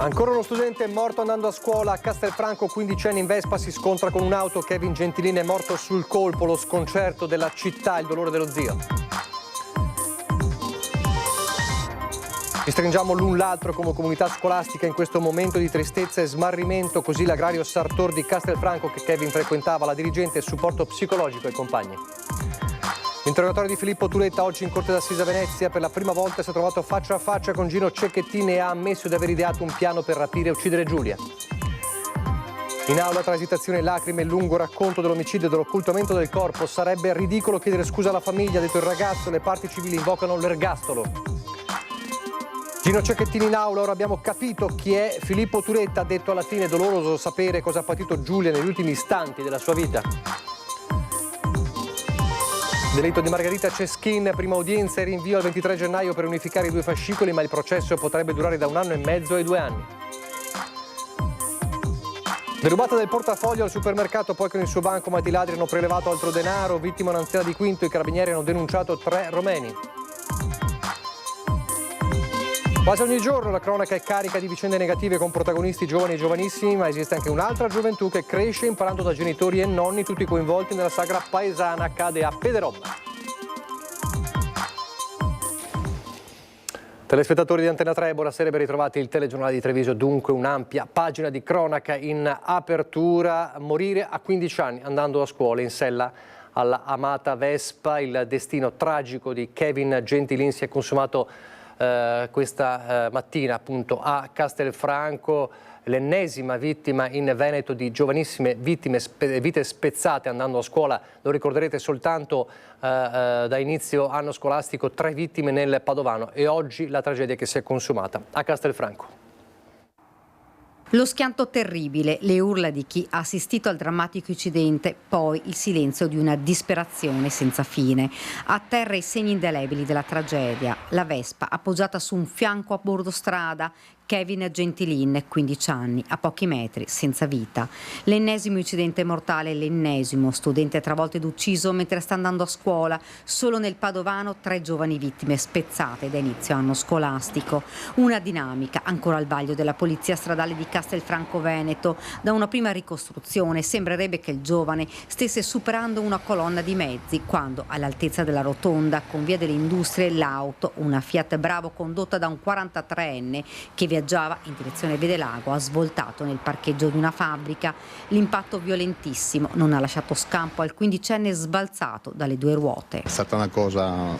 Ancora uno studente è morto andando a scuola a Castelfranco, 15enne in Vespa si scontra con un'auto. Kevin Gentilin è morto sul colpo, lo sconcerto della città, il dolore dello zio. Ci stringiamo l'un l'altro come comunità scolastica in questo momento di tristezza e smarrimento, così l'agrario Sartor di Castelfranco che Kevin frequentava, la dirigente e supporto psicologico ai compagni. L'interrogatorio di Filippo Turetta oggi in Corte d'Assise a Venezia. Per la prima volta si è trovato faccia a faccia con Gino Cecchettin e ha ammesso di aver ideato un piano per rapire e uccidere Giulia. In aula tra esitazione e lacrime, il lungo racconto dell'omicidio e dell'occultamento del corpo. Sarebbe ridicolo chiedere scusa alla famiglia, ha detto il ragazzo, le parti civili invocano l'ergastolo. Gino Cecchettin in aula, ora abbiamo capito chi è Filippo Turetta, ha detto alla fine: doloroso sapere cosa ha patito Giulia negli ultimi istanti della sua vita. Delitto di Margherita Ceschin, prima udienza e rinvio al 23 gennaio per unificare i due fascicoli, ma il processo potrebbe durare da 1 anno e mezzo ai 2 anni. Derubata del portafoglio al supermercato, poi con il suo bancomat i ladri hanno prelevato altro denaro, vittima un'anziana di Quinto, i carabinieri hanno denunciato 3 romeni. Quasi ogni giorno la cronaca è carica di vicende negative con protagonisti giovani e giovanissimi, ma esiste anche un'altra gioventù che cresce imparando da genitori e nonni, tutti coinvolti nella sagra paesana. Accade a Pederobba. Telespettatori di Antena 3, buonasera, ben ritrovati. Il telegiornale di Treviso, dunque un'ampia pagina di cronaca in apertura. Morire a 15 anni andando a scuola in sella alla amata Vespa. Il destino tragico di Kevin Gentilin si è consumato questa mattina appunto a Castelfranco, l'ennesima vittima in Veneto di giovanissime vite spezzate andando a scuola. Lo ricorderete soltanto da inizio anno scolastico, 3 vittime nel Padovano e oggi la tragedia che si è consumata a Castelfranco. Lo schianto terribile, le urla di chi ha assistito al drammatico incidente, poi il silenzio di una disperazione senza fine. A terra i segni indelebili della tragedia, la Vespa appoggiata su un fianco a bordo strada, Kevin Gentilin, 15 anni, a pochi metri, senza vita. L'ennesimo incidente mortale, l'ennesimo studente travolto ed ucciso mentre sta andando a scuola. Solo nel Padovano 3 giovani vittime spezzate da inizio anno scolastico. Una dinamica ancora al vaglio della polizia stradale di Castelfranco Veneto. Da una prima ricostruzione sembrerebbe che il giovane stesse superando una colonna di mezzi quando, all'altezza della rotonda con via delle Industrie, l'auto, una Fiat Bravo condotta da un 43enne che viaggiava in direzione Vedelago, ha svoltato nel parcheggio di una fabbrica. L'impatto violentissimo non ha lasciato scampo al 15enne sbalzato dalle 2 ruote. È stata una cosa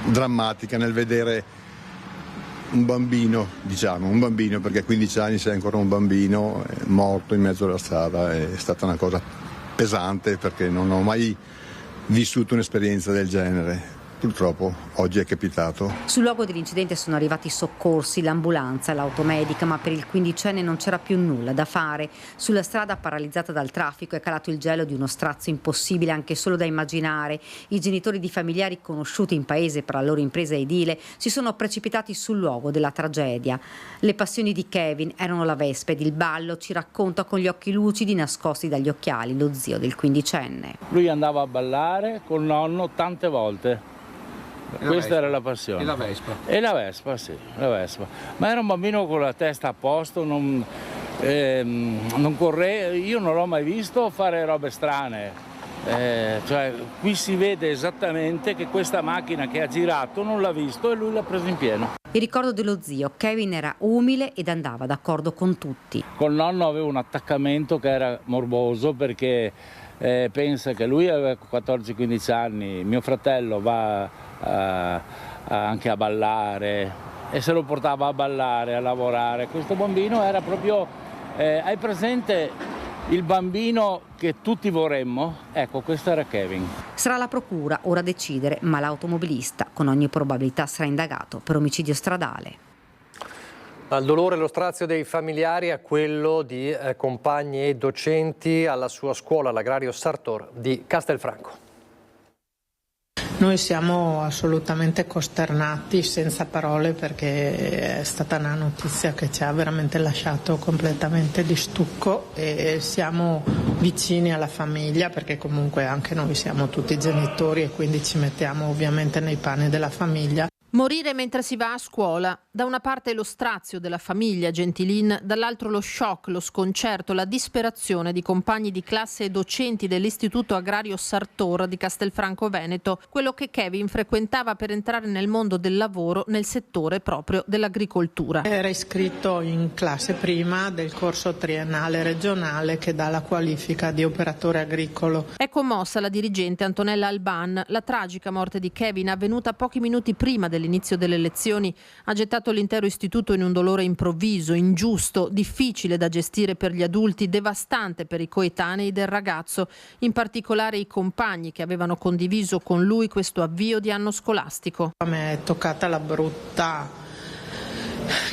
drammatica nel vedere un bambino, perché a 15 anni sei ancora un bambino, morto in mezzo alla strada. È stata una cosa pesante perché non ho mai vissuto un'esperienza del genere. Purtroppo oggi è capitato. Sul luogo dell'incidente sono arrivati i soccorsi, l'ambulanza, l'automedica, ma per il 15enne non c'era più nulla da fare. Sulla strada paralizzata dal traffico è calato il gelo di uno strazio impossibile anche solo da immaginare. I genitori di familiari conosciuti in paese per la loro impresa edile si sono precipitati sul luogo della tragedia. Le passioni di Kevin erano la Vespa ed il ballo, ci racconta con gli occhi lucidi nascosti dagli occhiali lo zio del 15enne. Lui andava a ballare col nonno tante volte. Questa era la passione. E la Vespa? E la Vespa, sì, la Vespa. Ma era un bambino con la testa a posto, non correva, io non l'ho mai visto fare robe strane. Cioè, qui si vede esattamente che questa macchina che ha girato non l'ha visto e lui l'ha preso in pieno. Il ricordo dello zio, Kevin era umile ed andava d'accordo con tutti. Col nonno aveva un attaccamento che era morboso perché pensa che lui aveva 14-15 anni, mio fratello va anche a ballare e se lo portava a ballare, a lavorare. Questo bambino era proprio, hai presente il bambino che tutti vorremmo? Ecco, questo era Kevin. Sarà la procura ora a decidere, ma l'automobilista con ogni probabilità sarà indagato per omicidio stradale. Dal dolore e lo strazio dei familiari a quello di compagni e docenti alla sua scuola, l'agrario Sartor di Castelfranco. Noi siamo assolutamente costernati, senza parole, perché è stata una notizia che ci ha veramente lasciato completamente di stucco e siamo vicini alla famiglia perché comunque anche noi siamo tutti genitori e quindi ci mettiamo ovviamente nei panni della famiglia. Morire mentre si va a scuola. Da una parte lo strazio della famiglia Gentilin, dall'altro lo shock, lo sconcerto, la disperazione di compagni di classe e docenti dell'Istituto Agrario Sartor di Castelfranco Veneto, quello che Kevin frequentava per entrare nel mondo del lavoro nel settore proprio dell'agricoltura. Era iscritto in classe prima del corso triennale regionale che dà la qualifica di operatore agricolo. È commossa la dirigente Antonella Alban. La tragica morte di Kevin, avvenuta pochi minuti prima dell'inizio delle lezioni, ha gettato l'intero istituto in un dolore improvviso, ingiusto, difficile da gestire per gli adulti, devastante per i coetanei del ragazzo, in particolare i compagni che avevano condiviso con lui questo avvio di anno scolastico. A me è toccata la brutta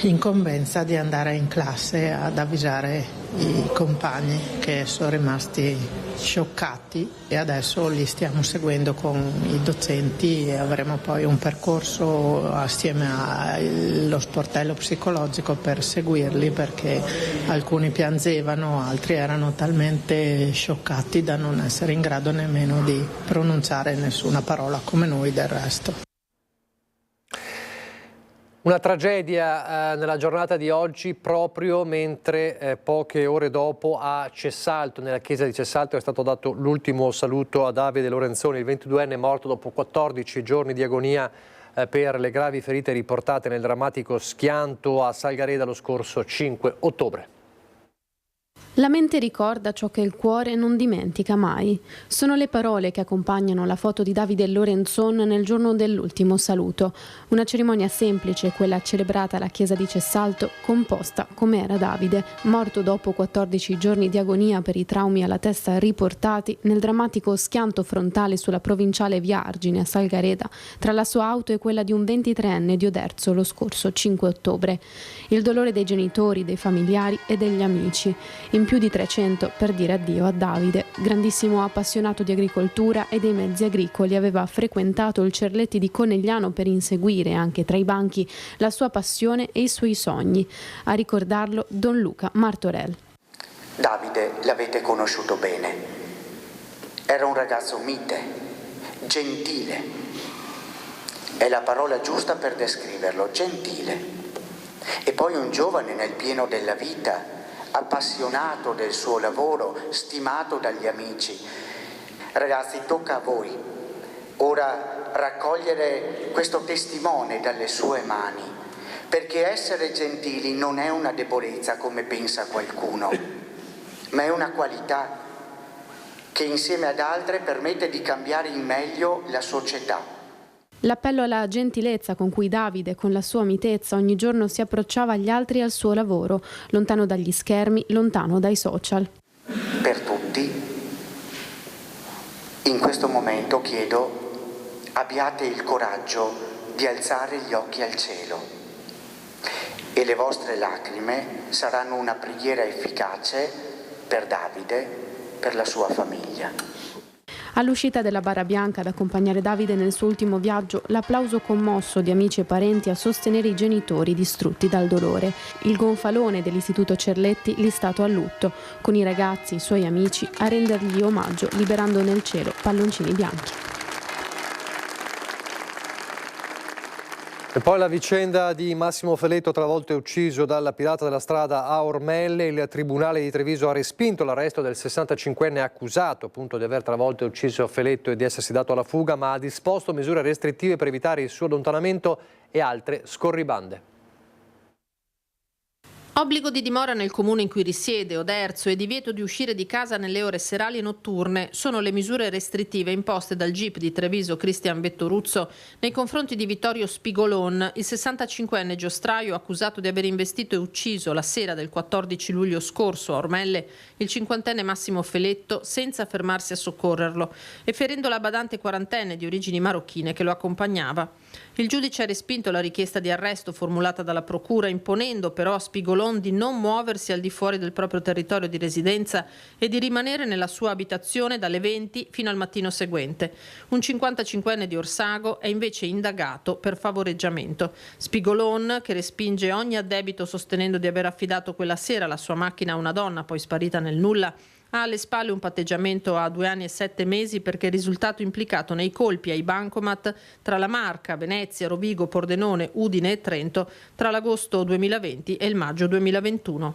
incombenza di andare in classe ad avvisare i compagni, che sono rimasti scioccati, e adesso li stiamo seguendo con i docenti e avremo poi un percorso assieme allo sportello psicologico per seguirli, perché alcuni piangevano, altri erano talmente scioccati da non essere in grado nemmeno di pronunciare nessuna parola, come noi del resto. Una tragedia nella giornata di oggi, proprio mentre poche ore dopo a Cessalto, nella chiesa di Cessalto, è stato dato l'ultimo saluto a Davide Lorenzoni, il 22enne morto dopo 14 giorni di agonia per le gravi ferite riportate nel drammatico schianto a Salgareda lo scorso 5 ottobre. La mente ricorda ciò che il cuore non dimentica mai. Sono le parole che accompagnano la foto di Davide Lorenzon nel giorno dell'ultimo saluto. Una cerimonia semplice, quella celebrata alla chiesa di Cessalto, composta come era Davide, morto dopo 14 giorni di agonia per i traumi alla testa riportati nel drammatico schianto frontale sulla provinciale Via Argine a Salgareda, tra la sua auto e quella di un 23enne di Oderzo lo scorso 5 ottobre. Il dolore dei genitori, dei familiari e degli amici. In più di 300 per dire addio a Davide. Grandissimo appassionato di agricoltura e dei mezzi agricoli, aveva frequentato il Cerletti di Conegliano per inseguire anche tra i banchi la sua passione e i suoi sogni. A ricordarlo Don Luca Martorell. Davide l'avete conosciuto bene. Era un ragazzo mite, gentile. È la parola giusta per descriverlo, gentile. E poi un giovane nel pieno della vita, appassionato del suo lavoro, stimato dagli amici. Ragazzi, tocca a voi ora raccogliere questo testimone dalle sue mani, perché essere gentili non è una debolezza come pensa qualcuno, ma è una qualità che insieme ad altre permette di cambiare in meglio la società. L'appello alla gentilezza con cui Davide, con la sua mitezza, ogni giorno si approcciava agli altri e al suo lavoro, lontano dagli schermi, lontano dai social. Per tutti, in questo momento chiedo, abbiate il coraggio di alzare gli occhi al cielo e le vostre lacrime saranno una preghiera efficace per Davide, per la sua famiglia. All'uscita della Bara Bianca ad accompagnare Davide nel suo ultimo viaggio, l'applauso commosso di amici e parenti a sostenere i genitori distrutti dal dolore. Il gonfalone dell'Istituto Cerletti listato a lutto, con i ragazzi, i suoi amici, a rendergli omaggio liberando nel cielo palloncini bianchi. E poi la vicenda di Massimo Feletto, travolto e ucciso dalla pirata della strada a Ormelle. Il Tribunale di Treviso ha respinto l'arresto del 65enne accusato appunto di aver travolto e ucciso Feletto e di essersi dato alla fuga, ma ha disposto misure restrittive per evitare il suo allontanamento e altre scorribande. Obbligo di dimora nel comune in cui risiede, Oderzo, e divieto di uscire di casa nelle ore serali e notturne sono le misure restrittive imposte dal GIP di Treviso Cristian Vettoruzzo nei confronti di Vittorio Spigolon, il 65enne giostraio accusato di aver investito e ucciso la sera del 14 luglio scorso a Ormelle il 50enne Massimo Feletto senza fermarsi a soccorrerlo e ferendo la badante quarantenne di origini marocchine che lo accompagnava. Il giudice ha respinto la richiesta di arresto formulata dalla procura, imponendo però a Spigolon di non muoversi al di fuori del proprio territorio di residenza e di rimanere nella sua abitazione dalle 20 fino al mattino seguente. Un 55enne di Orsago è invece indagato per favoreggiamento. Spigolon, che respinge ogni addebito sostenendo di aver affidato quella sera la sua macchina a una donna poi sparita nel nulla, Ha alle spalle un patteggiamento a 2 anni e 7 mesi perché è risultato implicato nei colpi ai bancomat tra la Marca, Venezia, Rovigo, Pordenone, Udine e Trento tra l'agosto 2020 e il maggio 2021.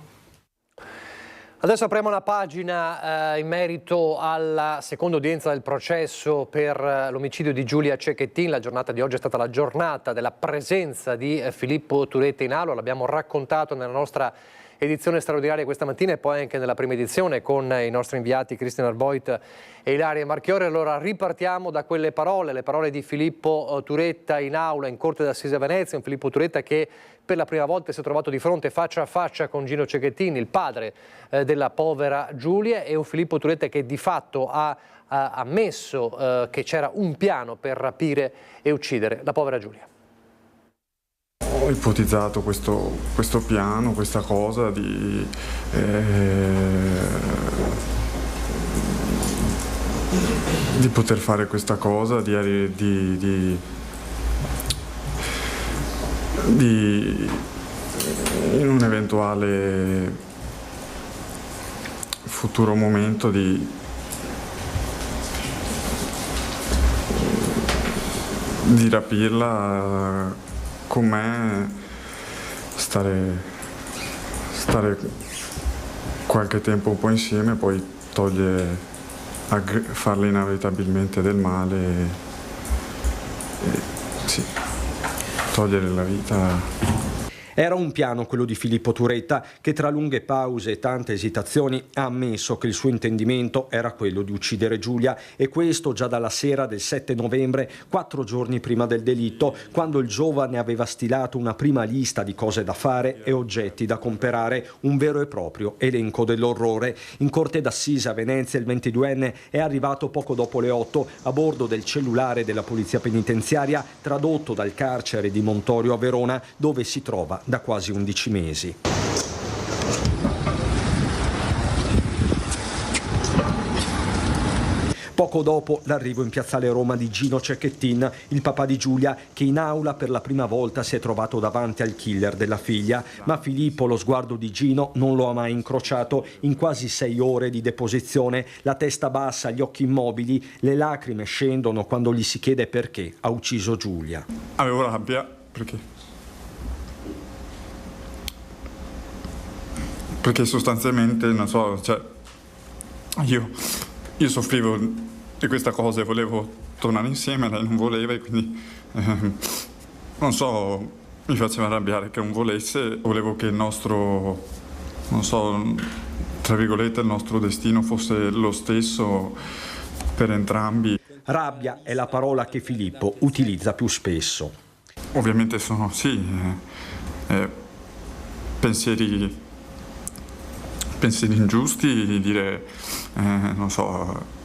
Adesso apriamo una pagina in merito alla seconda udienza del processo per l'omicidio di Giulia Cecchettin. La giornata di oggi è stata la giornata della presenza di Filippo Turetta in aula, l'abbiamo raccontato nella nostra edizione straordinaria questa mattina e poi anche nella prima edizione con i nostri inviati Cristian Arboit e Ilaria Marchiori. Allora ripartiamo da quelle parole, le parole di Filippo Turetta in aula in Corte d'Assise a Venezia, un Filippo Turetta che per la prima volta si è trovato di fronte faccia a faccia con Gino Cecchettin, il padre della povera Giulia, e un Filippo Turetta che di fatto ha ammesso che c'era un piano per rapire e uccidere la povera Giulia. Ho ipotizzato questo piano, questa cosa di poter fare questa cosa, in un eventuale futuro momento di rapirla con me, stare qualche tempo un po' insieme, poi farle inevitabilmente del male e sì, togliere la vita. Era un piano quello di Filippo Turetta, che tra lunghe pause e tante esitazioni ha ammesso che il suo intendimento era quello di uccidere Giulia, e questo già dalla sera del 7 novembre, 4 giorni prima del delitto, quando il giovane aveva stilato una prima lista di cose da fare e oggetti da comprare, un vero e proprio elenco dell'orrore. In Corte d'Assise a Venezia il 22enne è arrivato poco dopo le 8 a bordo del cellulare della Polizia Penitenziaria, tradotto dal carcere di Montorio a Verona, dove si trova da quasi 11 mesi. Poco dopo l'arrivo in piazzale Roma di Gino Cecchettin, il papà di Giulia, che in aula per la prima volta si è trovato davanti al killer della figlia, ma Filippo lo sguardo di Gino non lo ha mai incrociato in quasi 6 ore di deposizione, la testa bassa, gli occhi immobili, le lacrime scendono quando gli si chiede perché ha ucciso Giulia. Avevo rabbia perché sostanzialmente, non so, cioè, io soffrivo di questa cosa e volevo tornare insieme, lei non voleva e quindi, non so, mi faceva arrabbiare che non volesse. Volevo che il nostro, non so, tra virgolette, il nostro destino fosse lo stesso per entrambi. Rabbia è la parola che Filippo utilizza più spesso. Ovviamente sono, sì, pensieri ingiusti, di dire, non so,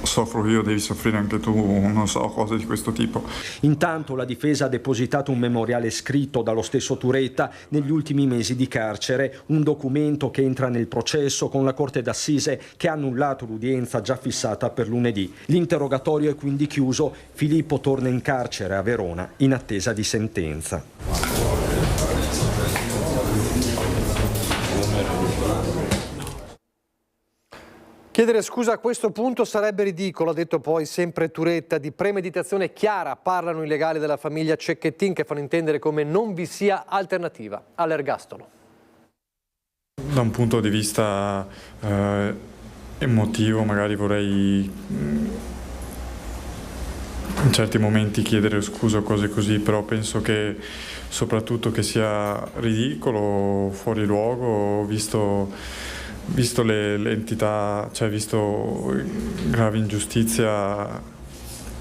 soffro io, devi soffrire anche tu, non so, cose di questo tipo. Intanto la difesa ha depositato un memoriale scritto dallo stesso Turetta negli ultimi mesi di carcere, un documento che entra nel processo con la Corte d'Assise che ha annullato l'udienza già fissata per lunedì. L'interrogatorio è quindi chiuso, Filippo torna in carcere a Verona in attesa di sentenza. Chiedere scusa a questo punto sarebbe ridicolo, ha detto poi sempre Turetta. Di premeditazione chiara parlano i legali della famiglia Cecchettin, che fanno intendere come non vi sia alternativa all'ergastolo. Da un punto di vista emotivo magari vorrei in certi momenti chiedere scusa o cose così, però penso che soprattutto che sia ridicolo, fuori luogo, visto le entità, cioè visto grave ingiustizia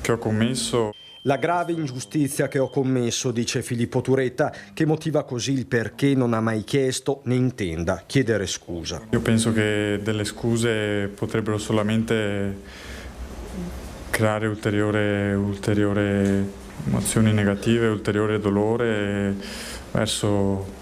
che ho commesso. La grave ingiustizia che ho commesso, dice Filippo Turetta, che motiva così il perché non ha mai chiesto né intenda chiedere scusa. Io penso che delle scuse potrebbero solamente creare ulteriori emozioni negative, ulteriore dolore verso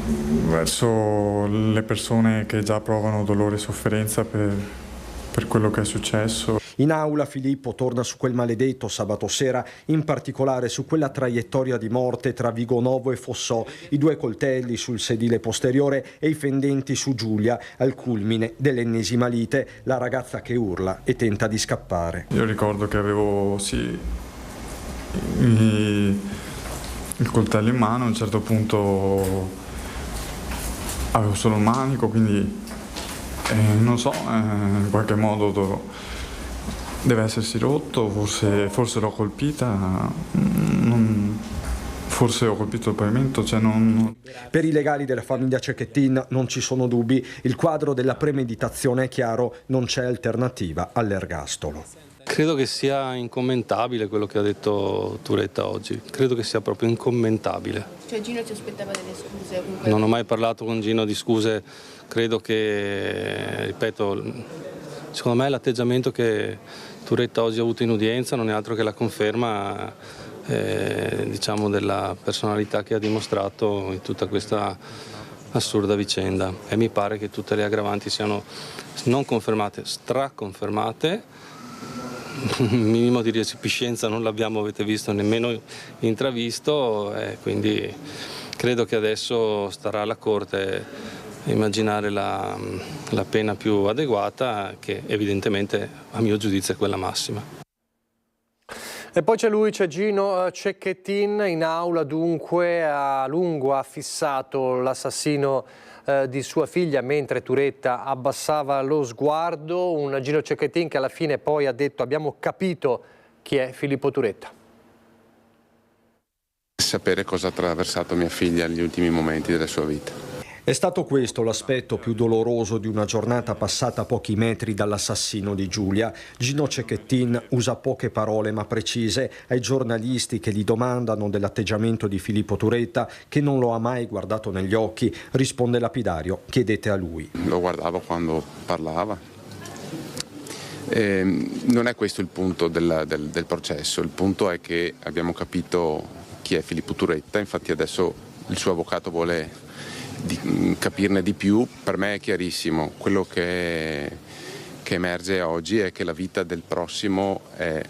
le persone che già provano dolore e sofferenza per quello che è successo. In aula Filippo torna su quel maledetto sabato sera, in particolare su quella traiettoria di morte tra Vigonovo e Fossò, i 2 coltelli sul sedile posteriore e i fendenti su Giulia, al culmine dell'ennesima lite, la ragazza che urla e tenta di scappare. Io ricordo che avevo il coltello in mano, a un certo punto avevo solo il manico, quindi non so, in qualche modo deve essersi rotto, forse l'ho colpita, forse ho colpito il pavimento, Per i legali della famiglia Cecchettin non ci sono dubbi, il quadro della premeditazione è chiaro, non c'è alternativa all'ergastolo. Credo che sia incommentabile quello che ha detto Turetta oggi, credo che sia proprio incommentabile. Cioè Gino ci aspettava delle scuse? Comunque... Non ho mai parlato con Gino di scuse, credo che, ripeto, secondo me l'atteggiamento che Turetta oggi ha avuto in udienza non è altro che la conferma diciamo della personalità che ha dimostrato in tutta questa assurda vicenda, e mi pare che tutte le aggravanti siano non confermate, straconfermate. Un minimo di resipiscenza non l'abbiamo, avete visto, nemmeno intravisto, quindi credo che adesso starà alla Corte immaginare la pena più adeguata, che evidentemente a mio giudizio è quella massima. E poi c'è Gino Cecchettin in aula, dunque a lungo ha fissato l'assassino di sua figlia mentre Turetta abbassava lo sguardo, un Gino Cecchettin che alla fine poi ha detto: abbiamo capito chi è Filippo Turetta. Sapere cosa ha attraversato mia figlia negli ultimi momenti della sua vita. È stato questo l'aspetto più doloroso di una giornata passata a pochi metri dall'assassino di Giulia. Gino Cecchettin usa poche parole ma precise ai giornalisti che gli domandano dell'atteggiamento di Filippo Turetta, che non lo ha mai guardato negli occhi. Risponde lapidario: chiedete a lui. Lo guardavo quando parlava. Non è questo il punto del processo, il punto è che abbiamo capito chi è Filippo Turetta, infatti adesso il suo avvocato vuole capirne di più. Per me è chiarissimo, quello che emerge oggi è che la vita del prossimo è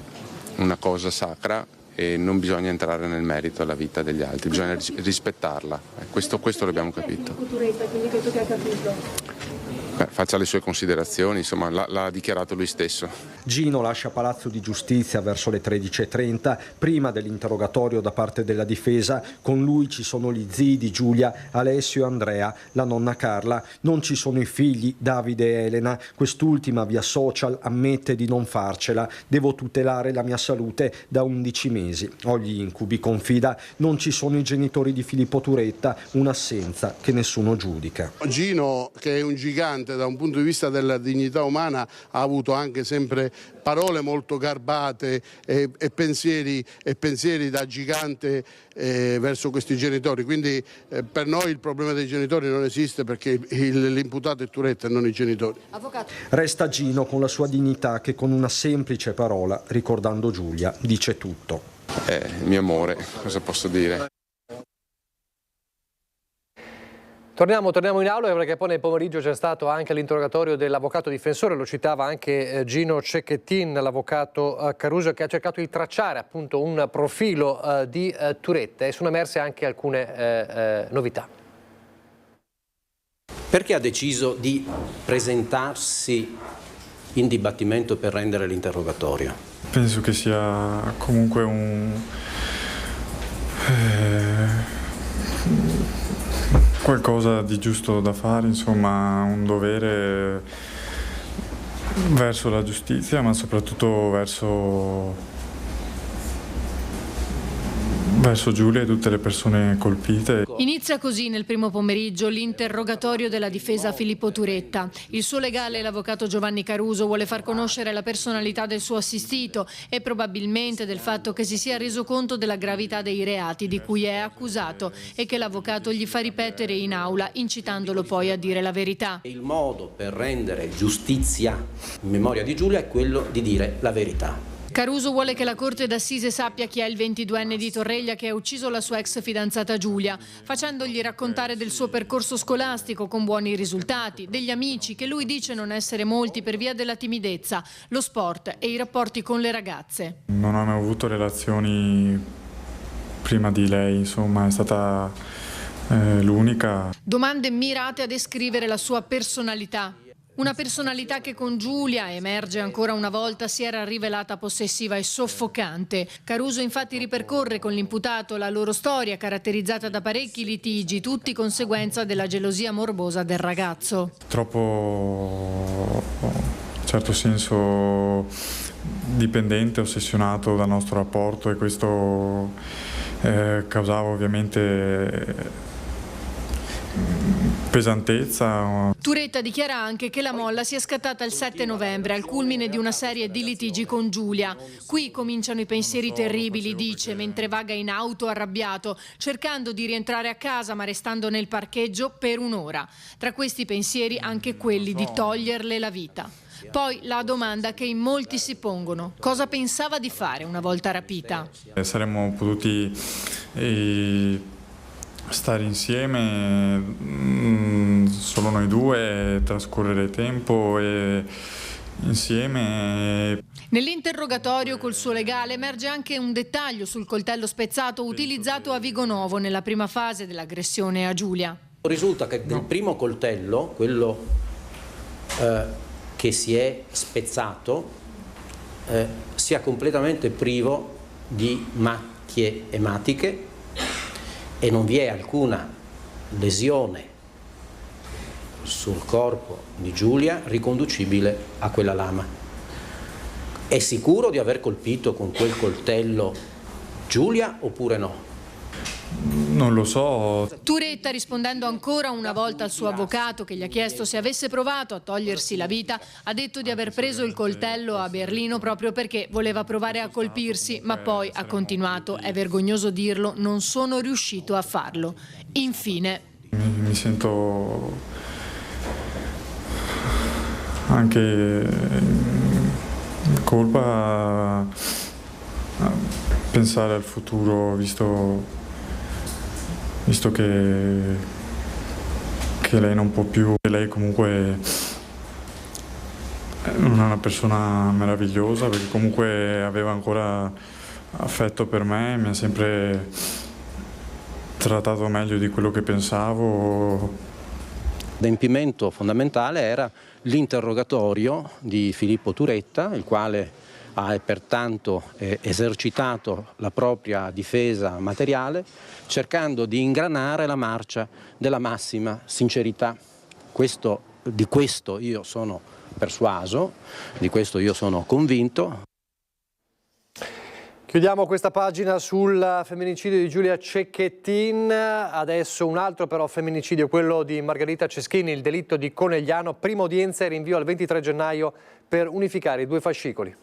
una cosa sacra e non bisogna entrare nel merito della vita degli altri, bisogna rispettarla. Questo l'abbiamo capito. Faccia le sue considerazioni, insomma l'ha dichiarato lui stesso. Gino lascia Palazzo di Giustizia verso le 13:30, prima dell'interrogatorio da parte della difesa. Con lui ci sono gli zii di Giulia, Alessio e Andrea, la nonna Carla. Non ci sono i figli, Davide e Elena. Quest'ultima via social ammette di non farcela. Devo tutelare la mia salute da 11 mesi. Ho gli incubi, confida. Non ci sono i genitori di Filippo Turetta, un'assenza che nessuno giudica. Gino, che è un gigante da un punto di vista della dignità umana, ha avuto anche sempre parole molto garbate e pensieri da gigante verso questi genitori, quindi per noi il problema dei genitori non esiste, perché l'imputato è Turetta e non i genitori. Avvocato. Resta Gino con la sua dignità, che con una semplice parola, ricordando Giulia, dice tutto. Mio amore, cosa posso dire? Torniamo in aula, perché poi nel pomeriggio c'è stato anche l'interrogatorio dell'avvocato difensore, lo citava anche Gino Cecchettin, l'avvocato Caruso, che ha cercato di tracciare appunto un profilo di Turetta, e sono emerse anche alcune novità. Perché ha deciso di presentarsi in dibattimento per rendere l'interrogatorio? Penso che sia comunque qualcosa di giusto da fare, insomma, un dovere verso la giustizia, ma soprattutto verso Giulia e tutte le persone colpite. Inizia così nel primo pomeriggio l'interrogatorio della difesa a Filippo Turetta. Il suo legale, l'avvocato Giovanni Caruso, vuole far conoscere la personalità del suo assistito e probabilmente del fatto che si sia reso conto della gravità dei reati di cui è accusato e che l'avvocato gli fa ripetere in aula, incitandolo poi a dire la verità. Il modo per rendere giustizia in memoria di Giulia è quello di dire la verità. Caruso vuole che la Corte d'Assise sappia chi è il 22enne di Torreglia che ha ucciso la sua ex fidanzata Giulia, facendogli raccontare del suo percorso scolastico con buoni risultati, degli amici che lui dice non essere molti per via della timidezza, lo sport e i rapporti con le ragazze. Non ho mai avuto relazioni prima di lei, insomma, è stata l'unica. Domande mirate a descrivere la sua personalità. Una personalità che con Giulia, emerge ancora una volta, si era rivelata possessiva e soffocante. Caruso infatti ripercorre con l'imputato la loro storia, caratterizzata da parecchi litigi, tutti conseguenza della gelosia morbosa del ragazzo. Troppo, in certo senso, dipendente, ossessionato dal nostro rapporto, e questo causava ovviamente pesantezza. Turetta dichiara anche che la molla sia scattata il 7 novembre, al culmine di una serie di litigi con Giulia. Qui cominciano i pensieri terribili, dice, mentre vaga in auto arrabbiato, cercando di rientrare a casa ma restando nel parcheggio per un'ora. Tra questi pensieri anche quelli di toglierle la vita. Poi la domanda che in molti si pongono: cosa pensava di fare una volta rapita? Saremmo potuti stare insieme, solo noi due, trascorrere tempo insieme. Nell'interrogatorio col suo legale emerge anche un dettaglio sul coltello spezzato utilizzato a Vigonovo nella prima fase dell'aggressione a Giulia. Risulta che del primo coltello, quello che si è spezzato, sia completamente privo di macchie ematiche e non vi è alcuna lesione sul corpo di Giulia riconducibile a quella lama. È sicuro di aver colpito con quel coltello Giulia oppure no? Non lo so. Turetta, rispondendo ancora una volta al suo avvocato che gli ha chiesto se avesse provato a togliersi la vita, ha detto di aver preso il coltello a Berlino proprio perché voleva provare a colpirsi, ma poi ha continuato: è vergognoso dirlo, non sono riuscito a farlo. Infine. Mi sento anche in colpa a pensare al futuro, visto che lei non può più. Lei comunque non è una persona meravigliosa, perché comunque aveva ancora affetto per me, mi ha sempre trattato meglio di quello che pensavo. L'adempimento fondamentale era l'interrogatorio di Filippo Turetta, il quale ha pertanto esercitato la propria difesa materiale, cercando di ingranare la marcia della massima sincerità. Di questo io sono persuaso, di questo io sono convinto. Chiudiamo questa pagina sul femminicidio di Giulia Cecchettin. Adesso un altro però femminicidio, quello di Margherita Ceschini, il delitto di Conegliano. Prima udienza e rinvio al 23 gennaio per unificare i due fascicoli.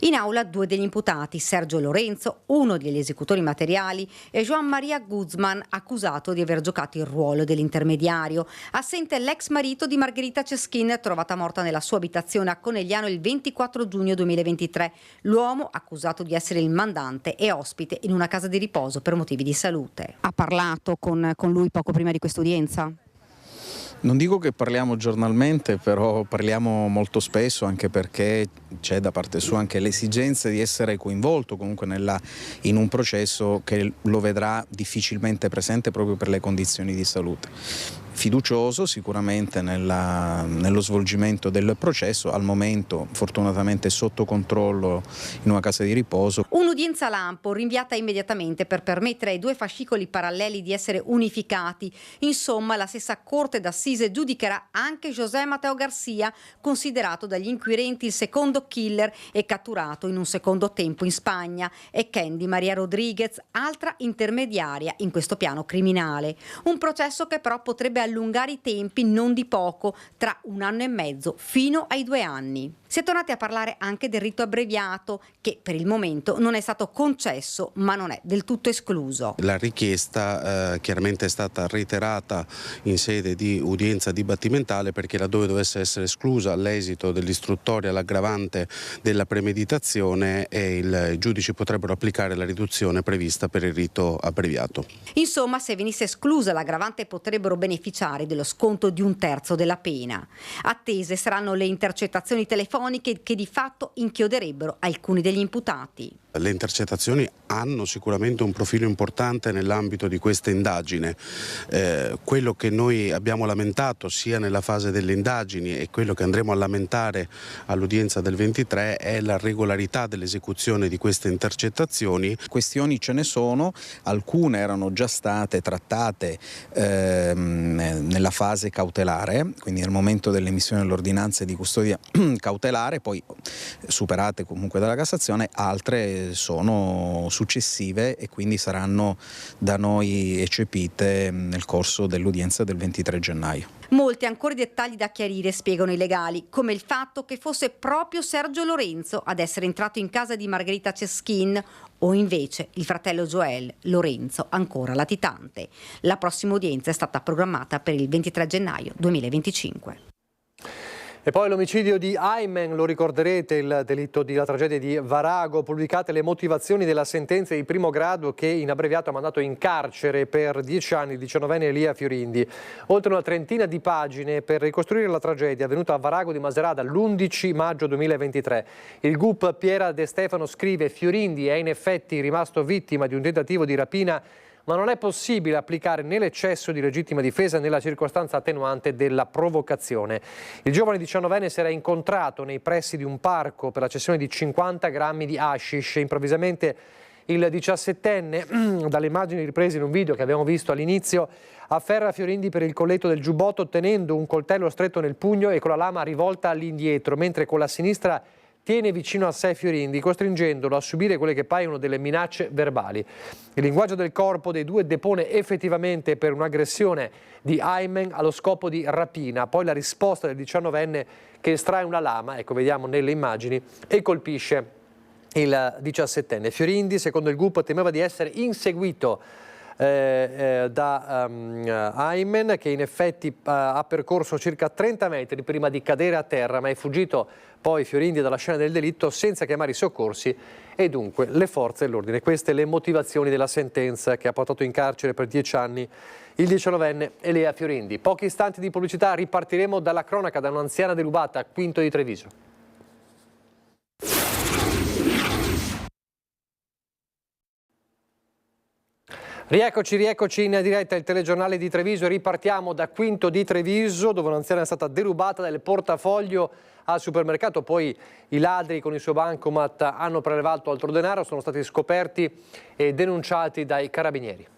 In aula due degli imputati, Sergio Lorenzo, uno degli esecutori materiali, e Joan Maria Guzman, accusato di aver giocato il ruolo dell'intermediario. Assente l'ex marito di Margherita Ceschin, trovata morta nella sua abitazione a Conegliano il 24 giugno 2023. L'uomo, accusato di essere il mandante, è ospite in una casa di riposo per motivi di salute. Ha parlato con lui poco prima di quest'udienza? Non dico che parliamo giornalmente, però parliamo molto spesso, anche perché c'è da parte sua anche l'esigenza di essere coinvolto comunque in un processo che lo vedrà difficilmente presente proprio per le condizioni di salute. Fiducioso sicuramente nello svolgimento del processo, al momento fortunatamente sotto controllo in una casa di riposo. Un'udienza lampo rinviata immediatamente per permettere ai due fascicoli paralleli di essere unificati. Insomma, la stessa Corte d'Assise giudicherà anche José Mateo Garcia, considerato dagli inquirenti il secondo killer e catturato in un secondo tempo in Spagna, e Candy Maria Rodriguez, altra intermediaria in questo piano criminale. Un processo che però potrebbe allungare i tempi non di poco, tra 1 anno e mezzo fino ai 2 anni. Si è tornati a parlare anche del rito abbreviato, che per il momento non è stato concesso, ma non è del tutto escluso. La richiesta chiaramente è stata reiterata in sede di udienza dibattimentale, perché laddove dovesse essere esclusa all'esito dell'istruttoria l'aggravante della premeditazione, i giudici potrebbero applicare la riduzione prevista per il rito abbreviato. Insomma, se venisse esclusa l'aggravante potrebbero beneficiare dello sconto di 1/3 della pena. Attese saranno le intercettazioni telefoniche che di fatto inchioderebbero alcuni degli imputati. Le intercettazioni hanno sicuramente un profilo importante nell'ambito di questa indagine. Quello che noi abbiamo lamentato sia nella fase delle indagini e quello che andremo a lamentare all'udienza del 23 è la regolarità dell'esecuzione di queste intercettazioni. Questioni ce ne sono, alcune erano già state trattate nella fase cautelare, quindi nel momento dell'emissione delle ordinanze di custodia cautelare, poi superate comunque dalla Cassazione, altre sono successive e quindi saranno da noi eccepite nel corso dell'udienza del 23 gennaio. Molti ancora dettagli da chiarire, spiegano i legali, come il fatto che fosse proprio Sergio Lorenzo ad essere entrato in casa di Margherita Ceschin o invece il fratello Joel Lorenzo, ancora latitante. La prossima udienza è stata programmata per il 23 gennaio 2025. E poi l'omicidio di Aymen, lo ricorderete, il delitto della tragedia di Varago, pubblicate le motivazioni della sentenza di primo grado che in abbreviato ha mandato in carcere per 10 anni il 19enne Elia Fiorindi. Oltre una trentina di pagine per ricostruire la tragedia avvenuta a Varago di Macerata l'11 maggio 2023. Il GUP Piera De Stefano scrive: Fiorindi è in effetti rimasto vittima di un tentativo di rapina, ma non è possibile applicare né l'eccesso di legittima difesa né la circostanza attenuante della provocazione. Il giovane 19enne si era incontrato nei pressi di un parco per la cessione di 50 grammi di hashish. Improvvisamente il 17enne, dalle immagini riprese in un video che abbiamo visto all'inizio, afferra Fiorindi per il colletto del giubbotto tenendo un coltello stretto nel pugno e con la lama rivolta all'indietro, mentre con la sinistra tiene vicino a sé Fiorindi, costringendolo a subire quelle che paiono delle minacce verbali. Il linguaggio del corpo dei due depone effettivamente per un'aggressione di Aymen allo scopo di rapina. Poi la risposta del 19enne che estrae una lama, ecco vediamo nelle immagini, e colpisce il 17enne. Fiorindi, secondo il GUP, temeva di essere inseguito da Aymen, che in effetti ha percorso circa 30 metri prima di cadere a terra, ma è fuggito poi Fiorindi dalla scena del delitto senza chiamare i soccorsi e dunque le forze dell'ordine. Queste le motivazioni della sentenza che ha portato in carcere per 10 anni il 19enne Elia Fiorindi. Pochi istanti di pubblicità, ripartiremo dalla cronaca da un'anziana derubata a Quinto di Treviso. Rieccoci in diretta il telegiornale di Treviso. Ripartiamo da Quinto di Treviso, dove un'anziana è stata derubata del portafoglio al supermercato. Poi i ladri con il suo bancomat hanno prelevato altro denaro, sono stati scoperti e denunciati dai carabinieri.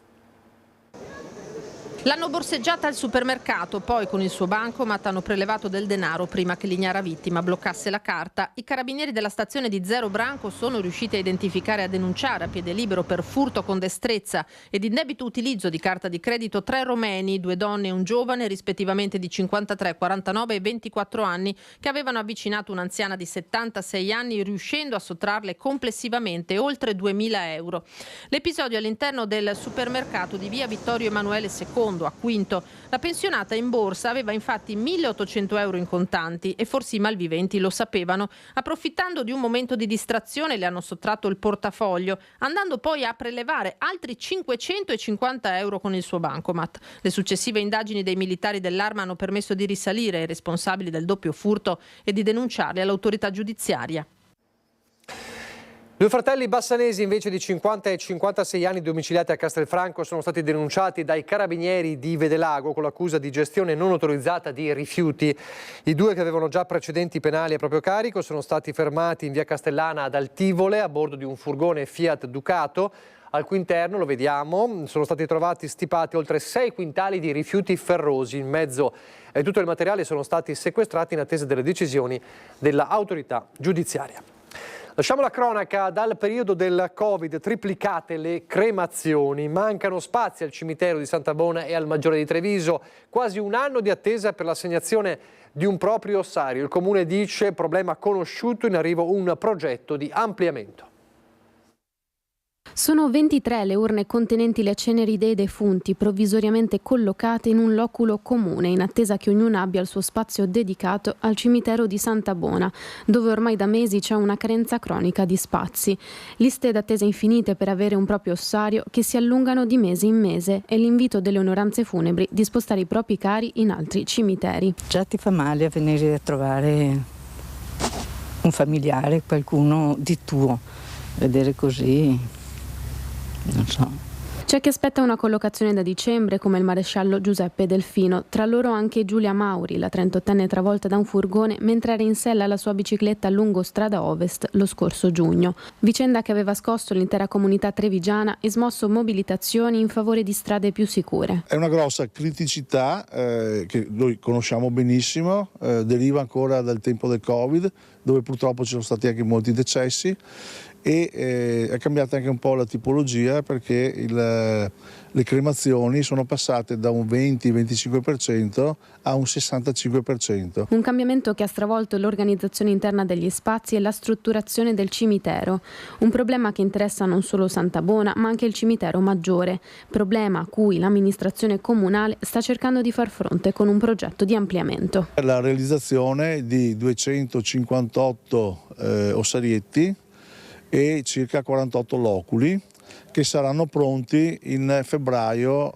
L'hanno borseggiata al supermercato, poi con il suo bancomat hanno prelevato del denaro prima che l'ignara vittima bloccasse la carta. I carabinieri della stazione di Zero Branco sono riusciti a identificare e a denunciare a piede libero per furto con destrezza ed indebito utilizzo di carta di credito 3 romeni, 2 donne e un giovane, rispettivamente di 53, 49 e 24 anni, che avevano avvicinato un'anziana di 76 anni riuscendo a sottrarle complessivamente oltre 2.000 euro. L'episodio all'interno del supermercato di via Vittorio Emanuele II a Quinto. La pensionata in borsa aveva infatti 1.800 euro in contanti e forse i malviventi lo sapevano. Approfittando di un momento di distrazione le hanno sottratto il portafoglio, andando poi a prelevare altri 550 euro con il suo bancomat. Le successive indagini dei militari dell'Arma hanno permesso di risalire ai responsabili del doppio furto e di denunciarli all'autorità giudiziaria. Due fratelli bassanesi invece di 50 e 56 anni domiciliati a Castelfranco sono stati denunciati dai carabinieri di Vedelago con l'accusa di gestione non autorizzata di rifiuti. I due, che avevano già precedenti penali a proprio carico, sono stati fermati in via Castellana ad Altivole a bordo di un furgone Fiat Ducato. Al cui interno, lo vediamo, sono stati trovati stipati oltre 6 quintali di rifiuti ferrosi. In mezzo a tutto il materiale sono stati sequestrati in attesa delle decisioni dell'autorità giudiziaria. Lasciamo la cronaca. Dal periodo del Covid triplicate le cremazioni, mancano spazi al cimitero di Santa Bona e al Maggiore di Treviso, quasi un anno di attesa per l'assegnazione di un proprio ossario. Il comune dice problema conosciuto, in arrivo un progetto di ampliamento. Sono 23 le urne contenenti le ceneri dei defunti, provvisoriamente collocate in un loculo comune, in attesa che ognuno abbia il suo spazio dedicato al cimitero di Santa Bona, dove ormai da mesi c'è una carenza cronica di spazi. Liste d'attesa infinite per avere un proprio ossario che si allungano di mese in mese e l'invito delle onoranze funebri di spostare i propri cari in altri cimiteri. Già ti fa male a venire a trovare un familiare, qualcuno di tuo, vedere così. Non so. C'è chi aspetta una collocazione da dicembre, come il maresciallo Giuseppe Delfino, tra loro anche Giulia Mauri, la 38enne travolta da un furgone mentre era in sella alla sua bicicletta lungo strada Ovest lo scorso giugno. Vicenda che aveva scosso l'intera comunità trevigiana e smosso mobilitazioni in favore di strade più sicure. È una grossa criticità che noi conosciamo benissimo, deriva ancora dal tempo del Covid, dove purtroppo ci sono stati anche molti decessi, e è cambiata anche un po' la tipologia, perché le cremazioni sono passate da un 20-25% a un 65%. Un cambiamento che ha stravolto l'organizzazione interna degli spazi e la strutturazione del cimitero. Un problema che interessa non solo Santa Bona, ma anche il cimitero maggiore. Problema a cui l'amministrazione comunale sta cercando di far fronte con un progetto di ampliamento. La realizzazione di 258 ossarietti e circa 48 loculi che saranno pronti in febbraio,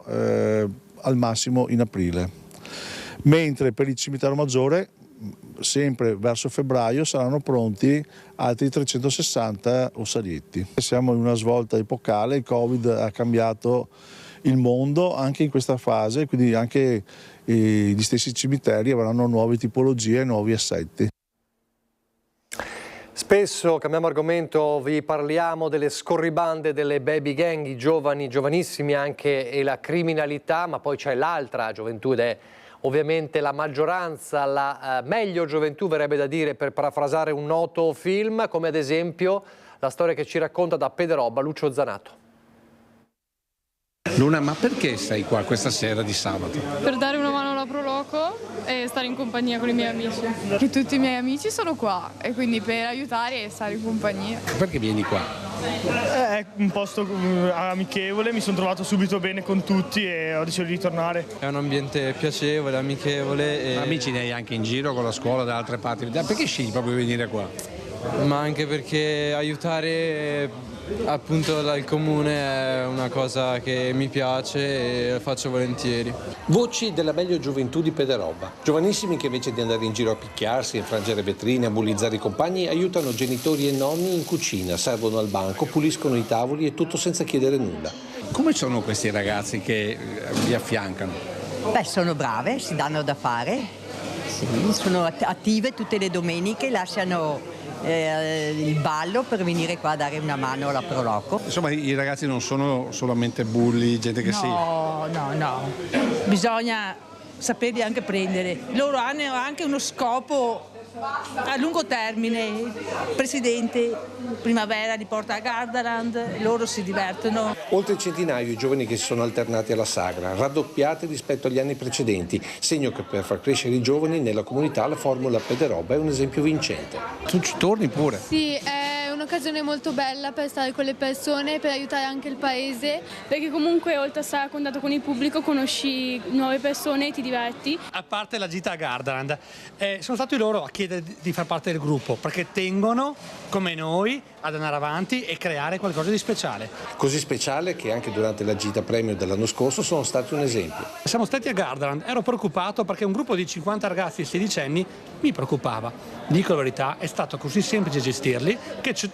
al massimo in aprile. Mentre per il cimitero maggiore, sempre verso febbraio, saranno pronti altri 360 ossarietti. Siamo in una svolta epocale, il Covid ha cambiato il mondo anche in questa fase, quindi anche gli stessi cimiteri avranno nuove tipologie, nuovi assetti. Spesso, cambiamo argomento, vi parliamo delle scorribande, delle baby gang, i giovani, giovanissimi anche, e la criminalità, ma poi c'è l'altra gioventù ed è ovviamente la maggioranza, la meglio gioventù, verrebbe da dire, per parafrasare un noto film, come ad esempio la storia che ci racconta da Pederobba Lucio Zanato. Luna, ma perché sei qua questa sera di sabato? Per dare una mano alla Proloco e stare in compagnia con i miei amici. Che tutti i miei amici sono qua e quindi per aiutare e stare in compagnia. Perché vieni qua? È un posto amichevole, mi sono trovato subito bene con tutti e ho deciso di ritornare. È un ambiente piacevole, amichevole. E... Amici ne hai anche in giro con la scuola da altre parti. Perché scegli proprio di venire qua? Ma anche perché aiutare appunto il comune è una cosa che mi piace e faccio volentieri. Voci della meglio gioventù di Pederobba. Giovanissimi che invece di andare in giro a picchiarsi, infrangere vetrine, a bullizzare i compagni, aiutano genitori e nonni in cucina, servono al banco, puliscono i tavoli e tutto senza chiedere nulla. Come sono questi ragazzi che vi affiancano? Beh, sono brave, si danno da fare, sì, sono attive tutte le domeniche, lasciano il ballo per venire qua a dare una mano alla Proloco. Insomma, i ragazzi non sono solamente bulli, gente che No, bisogna saperli anche prendere. Loro hanno anche uno scopo a lungo termine. Presidente Primavera li porta a Gardaland, loro si divertono. Oltre centinaio i giovani che si sono alternati alla sagra, raddoppiati rispetto agli anni precedenti, segno che per far crescere i giovani nella comunità la formula Pederobba è un esempio vincente. Tu ci torni pure? Sì, è un'occasione molto bella per stare con le persone, per aiutare anche il paese, perché comunque oltre a stare a contatto con il pubblico conosci nuove persone e ti diverti. A parte la gita a Gardaland, sono stati loro a chiedere di far parte del gruppo, perché tengono, come noi, ad andare avanti e creare qualcosa di speciale. Così speciale che anche durante la gita premio dell'anno scorso sono stati un esempio. Siamo stati a Gardaland, ero preoccupato perché un gruppo di 50 ragazzi sedicenni mi preoccupava. Dico la verità, è stato così semplice gestirli che ci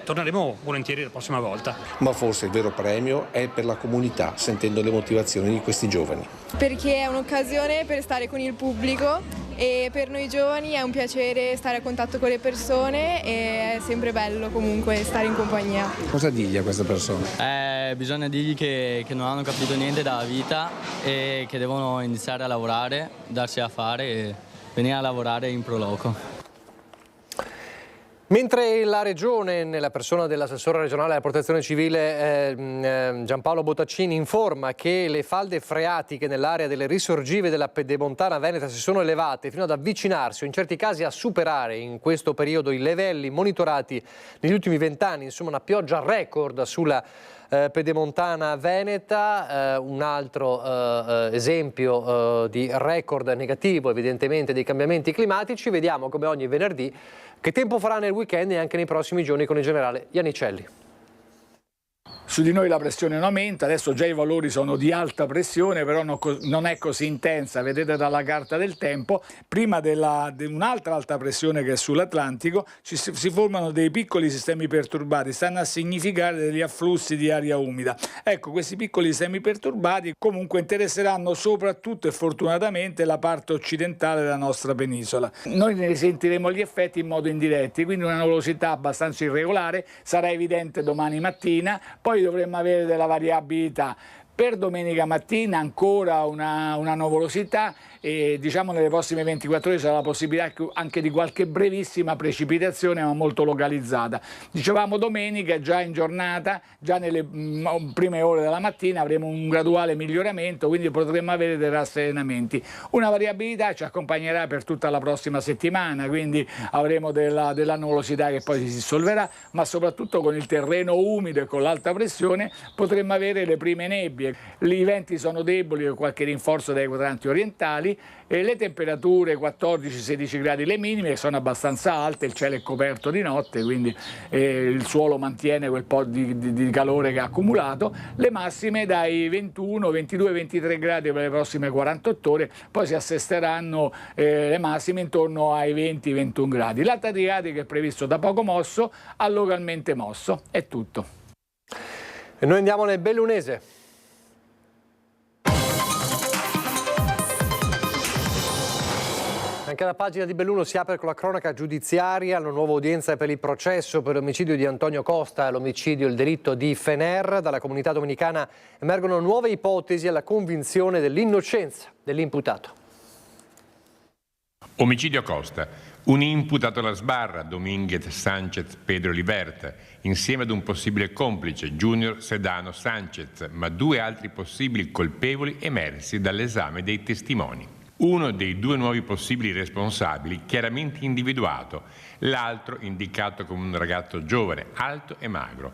torneremo volentieri la prossima volta. Ma forse il vero premio è per la comunità, sentendo le motivazioni di questi giovani. Perché è un'occasione per stare con il pubblico e per noi giovani è un piacere stare a contatto con le persone e è sempre bello comunque stare in compagnia. Cosa digli a queste persone? Bisogna dirgli che non hanno capito niente dalla vita e che devono iniziare a lavorare, darsi a fare e venire a lavorare in Proloco. Mentre la Regione, nella persona dell'assessore regionale della Protezione Civile Giampaolo Botaccini, informa che le falde freatiche nell'area delle risorgive della Pedemontana Veneta si sono elevate fino ad avvicinarsi o in certi casi a superare in questo periodo i livelli monitorati negli ultimi 20 anni, insomma una pioggia record sulla Pedemontana Veneta, un altro esempio di record negativo evidentemente dei cambiamenti climatici. Vediamo come ogni venerdì che tempo farà nel weekend e anche nei prossimi giorni con il generale Iannicelli. Su di noi la pressione non aumenta, adesso già i valori sono di alta pressione, però non è così intensa, vedete dalla carta del tempo. Prima di un'altra alta pressione che è sull'Atlantico si formano dei piccoli sistemi perturbati, stanno a significare degli afflussi di aria umida. Ecco, questi piccoli sistemi perturbati comunque interesseranno soprattutto e fortunatamente la parte occidentale della nostra penisola. Noi ne sentiremo gli effetti in modo indiretto, quindi una nuvolosità abbastanza irregolare, sarà evidente domani mattina, poi dovremmo avere della variabilità. Per domenica mattina ancora una nuvolosità e diciamo nelle prossime 24 ore sarà la possibilità anche di qualche brevissima precipitazione ma molto localizzata. Dicevamo domenica già in giornata, già nelle prime ore della mattina avremo un graduale miglioramento, quindi potremmo avere dei rasserenamenti. Una variabilità ci accompagnerà per tutta la prossima settimana, quindi avremo della nuvolosità che poi si dissolverà, ma soprattutto con il terreno umido e con l'alta pressione potremmo avere le prime nebbie. I venti sono deboli con qualche rinforzo dai quadranti orientali e le temperature 14-16 gradi le minime, che sono abbastanza alte, il cielo è coperto di notte, quindi il suolo mantiene quel po' di calore che ha accumulato, le massime dai 21, 22, 23 gradi per le prossime 48 ore, poi si assesteranno le massime intorno ai 20-21 gradi. L'alta Adriatica è previsto da poco mosso a localmente mosso. È tutto. E noi andiamo nel Bellunese. Anche la pagina di Belluno si apre con la cronaca giudiziaria, la nuova udienza per il processo per l'omicidio di Antonio Costa e l'omicidio e il delitto di Fener. Dalla comunità dominicana emergono nuove ipotesi alla convinzione dell'innocenza dell'imputato. Omicidio Costa. Un imputato alla sbarra, Dominguez Sanchez Pedro Liberta, insieme ad un possibile complice, Junior Sedano Sanchez, ma due altri possibili colpevoli emersi dall'esame dei testimoni. Uno dei due nuovi possibili responsabili chiaramente individuato, l'altro indicato come un ragazzo giovane, alto e magro.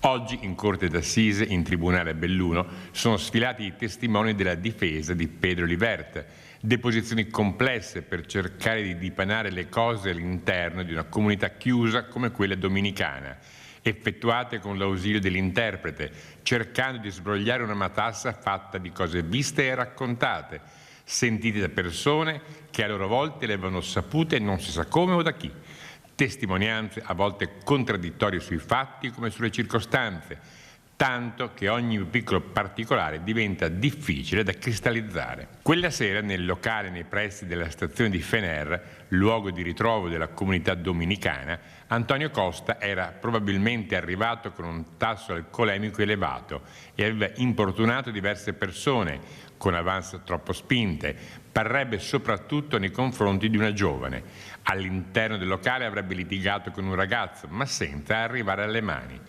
Oggi in corte d'assise in tribunale a Belluno sono sfilati i testimoni della difesa di Pedro Liberta, deposizioni complesse per cercare di dipanare le cose all'interno di una comunità chiusa come quella dominicana, effettuate con l'ausilio dell'interprete, cercando di sbrogliare una matassa fatta di cose viste e raccontate, sentite da persone che a loro volta le avevano sapute non si sa come o da chi. Testimonianze a volte contraddittorie sui fatti come sulle circostanze, tanto che ogni piccolo particolare diventa difficile da cristallizzare. Quella sera nel locale nei pressi della stazione di Fener, luogo di ritrovo della comunità dominicana, Antonio Costa era probabilmente arrivato con un tasso alcolemico elevato e aveva importunato diverse persone con avance troppo spinte, parrebbe soprattutto nei confronti di una giovane. All'interno del locale avrebbe litigato con un ragazzo, ma senza arrivare alle mani.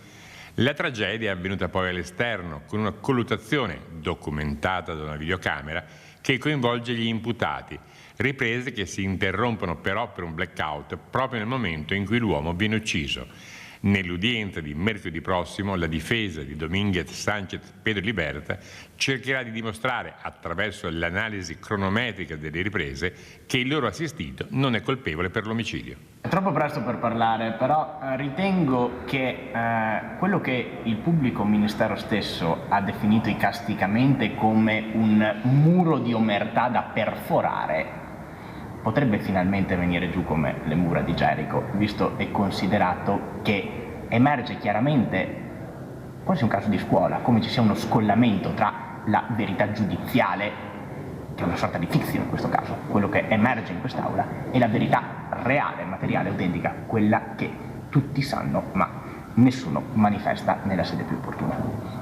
La tragedia è avvenuta poi all'esterno, con una colluttazione documentata da una videocamera che coinvolge gli imputati, riprese che si interrompono però per un blackout proprio nel momento in cui l'uomo viene ucciso. Nell'udienza di mercoledì prossimo la difesa di Dominguez Sanchez Pedro Liberta cercherà di dimostrare attraverso l'analisi cronometrica delle riprese che il loro assistito non è colpevole per l'omicidio. È troppo presto per parlare, però ritengo che quello che il pubblico ministero stesso ha definito icasticamente come un muro di omertà da perforare potrebbe finalmente venire giù come le mura di Gerico, visto e considerato che emerge chiaramente, quasi un caso di scuola, come ci sia uno scollamento tra la verità giudiziale, che è una sorta di fiction in questo caso, quello che emerge in quest'aula, e la verità reale, materiale, autentica, quella che tutti sanno ma nessuno manifesta nella sede più opportuna.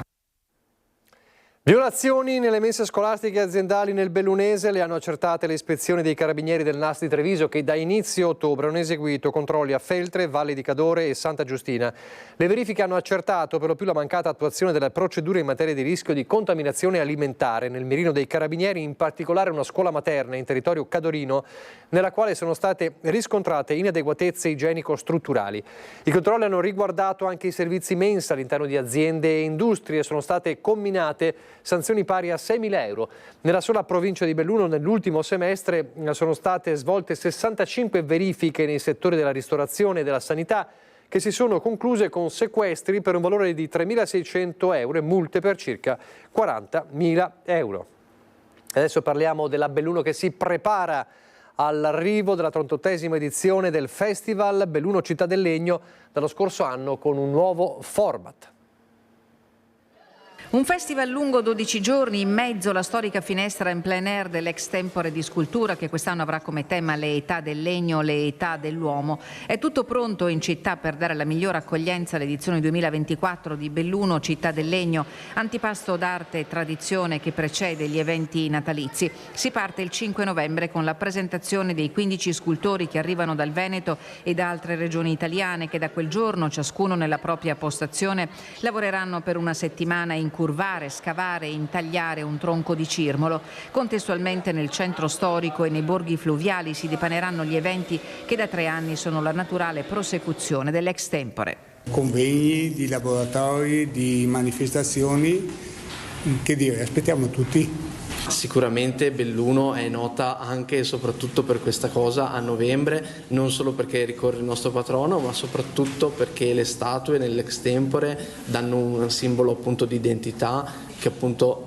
Violazioni nelle mense scolastiche e aziendali nel Bellunese le hanno accertate le ispezioni dei carabinieri del NAS di Treviso, che da inizio ottobre hanno eseguito controlli a Feltre, Valle di Cadore e Santa Giustina. Le verifiche hanno accertato per lo più la mancata attuazione delle procedure in materia di rischio di contaminazione alimentare nel mirino dei carabinieri, in particolare una scuola materna in territorio cadorino, nella quale sono state riscontrate inadeguatezze igienico-strutturali. I controlli hanno riguardato anche i servizi mensa all'interno di aziende e industrie. Sono state comminate sanzioni pari a 6.000 euro. Nella sola provincia di Belluno nell'ultimo semestre sono state svolte 65 verifiche nei settori della ristorazione e della sanità, che si sono concluse con sequestri per un valore di 3.600 euro e multe per circa 40.000 euro. Adesso parliamo della Belluno, che si prepara all'arrivo della 38esima edizione del Festival Belluno Città del Legno dallo scorso anno, con un nuovo format. Un festival lungo 12 giorni, in mezzo la storica finestra in plein air dell'Extempore di scultura, che quest'anno avrà come tema le età del legno, le età dell'uomo. È tutto pronto in città per dare la migliore accoglienza all'edizione 2024 di Belluno Città del Legno, antipasto d'arte e tradizione che precede gli eventi natalizi. Si parte il 5 novembre con la presentazione dei 15 scultori che arrivano dal Veneto e da altre regioni italiane, che da quel giorno, ciascuno nella propria postazione, lavoreranno per una settimana in curvare, scavare e intagliare un tronco di cirmolo. Contestualmente nel centro storico e nei borghi fluviali si dipaneranno gli eventi che da 3 anni sono la naturale prosecuzione dell'Extempore. Convegni, di laboratori, di manifestazioni, che dire, aspettiamo tutti. Sicuramente Belluno è nota anche e soprattutto per questa cosa a novembre, non solo perché ricorre il nostro patrono, ma soprattutto perché le statue nell'Extempore danno un simbolo appunto di identità che appunto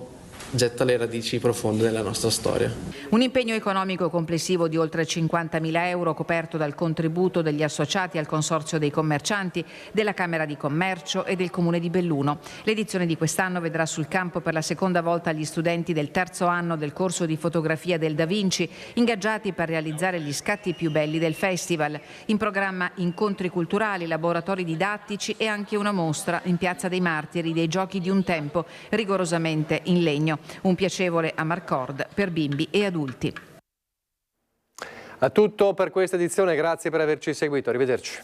getta le radici profonde della nostra storia. Un impegno economico complessivo di oltre 50.000 euro, coperto dal contributo degli associati al Consorzio dei Commercianti, della Camera di Commercio e del Comune di Belluno. L'edizione di quest'anno vedrà sul campo per la seconda volta gli studenti del 3° anno del corso di fotografia del Da Vinci, ingaggiati per realizzare gli scatti più belli del festival. In programma incontri culturali, laboratori didattici e anche una mostra in Piazza dei Martiri dei giochi di un tempo, rigorosamente in legno. Un piacevole amarcord per bimbi e adulti. È tutto per questa edizione, grazie per averci seguito, arrivederci.